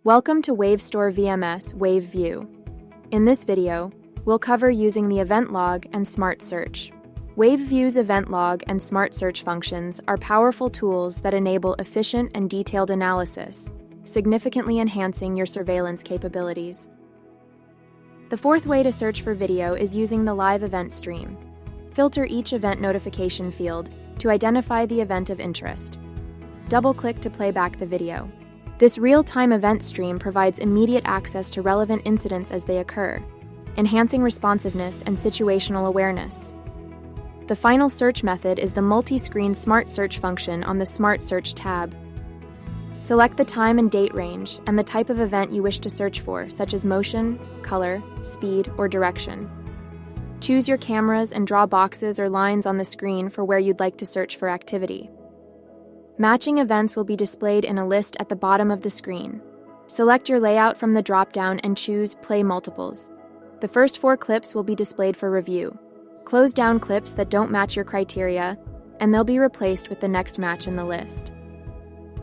Welcome to WaveStore VMS WaveView. In this video, we'll cover using the event log and Smart Search. WaveView's event log and Smart Search functions are powerful tools that enable efficient and detailed analysis, significantly enhancing your surveillance capabilities. The fourth way to search for video is using the live event stream. Filter each event notification field to identify the event of interest. Double-click to play back the video. This real-time event stream provides immediate access to relevant incidents as they occur, enhancing responsiveness and situational awareness. The final search method is the multi-screen Smart Search function on the Smart Search tab. Select the time and date range and the type of event you wish to search for, such as motion, color, speed, or direction. Choose your cameras and draw boxes or lines on the screen for where you'd like to search for activity. Matching events will be displayed in a list at the bottom of the screen. Select your layout from the drop-down and choose Play Multiples. The first 4 clips will be displayed for review. Close down clips that don't match your criteria, and they'll be replaced with the next match in the list.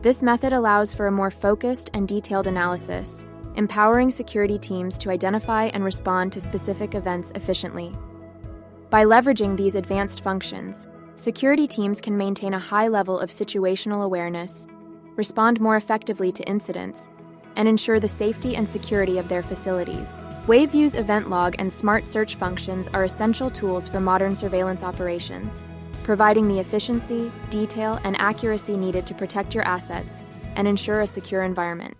This method allows for a more focused and detailed analysis, empowering security teams to identify and respond to specific events efficiently. By leveraging these advanced functions, security teams can maintain a high level of situational awareness, respond more effectively to incidents, and ensure the safety and security of their facilities. WaveView's event log and Smart Search functions are essential tools for modern surveillance operations, providing the efficiency, detail, and accuracy needed to protect your assets and ensure a secure environment.